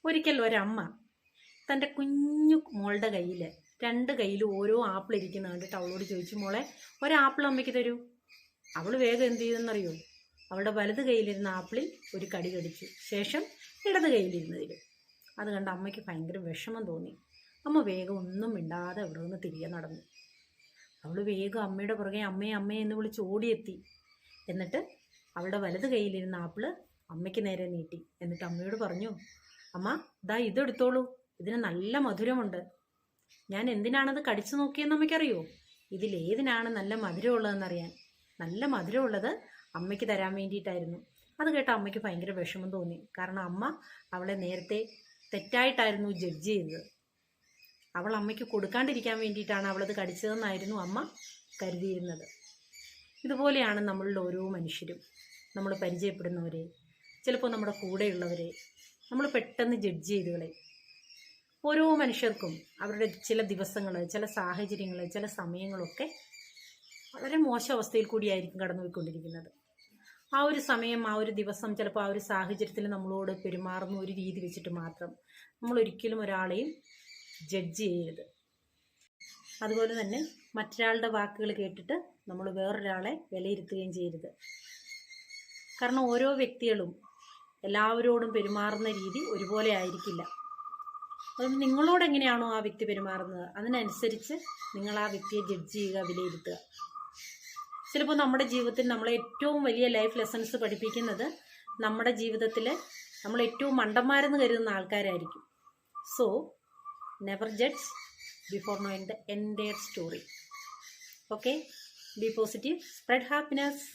ഒരിക്കൽ ഒരമ്മ തൻ്റെ കുഞ്ഞു മോളുടെ കയ്യിൽ 2 കയ്യിലും ഓരോ ആപ്പിൾ ഇരിക്കുന്ന കണ്ടിട്ട് അവളോട് ചോദിച്ചു, മോളെ ഒരാപ്പിൾ അമ്മയ്ക്ക് തരൂ. അവൾ വേഗം എന്ത് ചെയ്തെന്നറിയോ? അവളുടെ വലത് കയ്യിലിരുന്ന ആപ്പിളിൽ ഒരു കടി കടിച്ചു. ശേഷം ഇടത് കയ്യിലിരുന്നതിലും. അത് കണ്ട് അമ്മയ്ക്ക് ഭയങ്കര വിഷമം തോന്നി. അമ്മ വേഗം ഒന്നും മിണ്ടാതെ അവിടെ നിന്ന് തിരികെ നടന്നു. അവൾ വേഗം അമ്മയുടെ പുറകെ അമ്മയെ അമ്മയെ എന്ന് വിളിച്ച് ഓടിയെത്തി. എന്നിട്ട് അവളുടെ വലത് കയ്യിലിരുന്ന ആപ്പിള് അമ്മയ്ക്ക് നേരെ നീട്ടി. എന്നിട്ട് അമ്മയോട് പറഞ്ഞു, അമ്മ ദാ ഇതെടുത്തോളൂ, ഇതിന് നല്ല മധുരമുണ്ട്. ഞാൻ എന്തിനാണത് കടിച്ചു നോക്കിയെന്ന് അമ്മയ്ക്കറിയോ? ഇതിലേതിനാണ് നല്ല മധുരമുള്ളതെന്നറിയാൻ. നല്ല മധുരമുള്ളത് അമ്മയ്ക്ക് തരാൻ വേണ്ടിയിട്ടായിരുന്നു. അത് കേട്ട അമ്മയ്ക്ക് ഭയങ്കര വിഷമം തോന്നി. കാരണം അമ്മ അവളെ നേരത്തെ തെറ്റായിട്ടായിരുന്നു ജഡ്ജ് ചെയ്തത്. അവൾ അമ്മയ്ക്ക് കൊടുക്കാണ്ടിരിക്കാൻ വേണ്ടിയിട്ടാണ് അവളത് കടിച്ചതെന്നായിരുന്നു അമ്മ കരുതിയിരുന്നത്. ഇതുപോലെയാണ് നമ്മളിൽ ഓരോ മനുഷ്യരും. നമ്മൾ പരിചയപ്പെടുന്നവരെ, ചിലപ്പോൾ നമ്മുടെ കൂടെയുള്ളവരെ നമ്മൾ പെട്ടെന്ന് ജഡ്ജ് ചെയ്ത് കളയും. ഓരോ മനുഷ്യർക്കും അവരുടെ ചില ദിവസങ്ങൾ, ചില സാഹചര്യങ്ങൾ, ചില സമയങ്ങളൊക്കെ വളരെ മോശം അവസ്ഥയിൽ കൂടിയായിരിക്കും കടന്നുപോയിക്കൊണ്ടിരിക്കുന്നത്. ആ ഒരു സമയം, ആ ഒരു ദിവസം, ചിലപ്പോൾ ആ ഒരു സാഹചര്യത്തിൽ നമ്മളോട് പെരുമാറുന്ന ഒരു രീതി വെച്ചിട്ട് മാത്രം നമ്മൾ ഒരിക്കലും ഒരാളെയും ജഡ്ജ് ചെയ്യരുത്. അതുപോലെ തന്നെ മറ്റൊരാളുടെ വാക്കുകൾ കേട്ടിട്ട് നമ്മൾ വേറൊരാളെ വിലയിരുത്തുകയും ചെയ്യരുത്. കാരണം ഓരോ വ്യക്തികളും എല്ലാവരോടും പെരുമാറുന്ന രീതി ഒരുപോലെ ആയിരിക്കില്ല. അതുകൊണ്ട് നിങ്ങളോട് എങ്ങനെയാണോ ആ വ്യക്തി പെരുമാറുന്നത് അതിനനുസരിച്ച് നിങ്ങൾ ആ വ്യക്തിയെ ജഡ്ജ് ചെയ്യുക, വിലയിരുത്തുക. ചിലപ്പോൾ നമ്മുടെ ജീവിതത്തിൽ നമ്മളെ ഏറ്റവും വലിയ ലൈഫ് ലെസൺസ് പഠിപ്പിക്കുന്നത് നമ്മുടെ ജീവിതത്തിൽ നമ്മൾ ഏറ്റവും മണ്ടന്മാരെന്ന് കരുതുന്ന ആൾക്കാരായിരിക്കും. So never judge before knowing the entire story. Okay, B positive, spread happiness.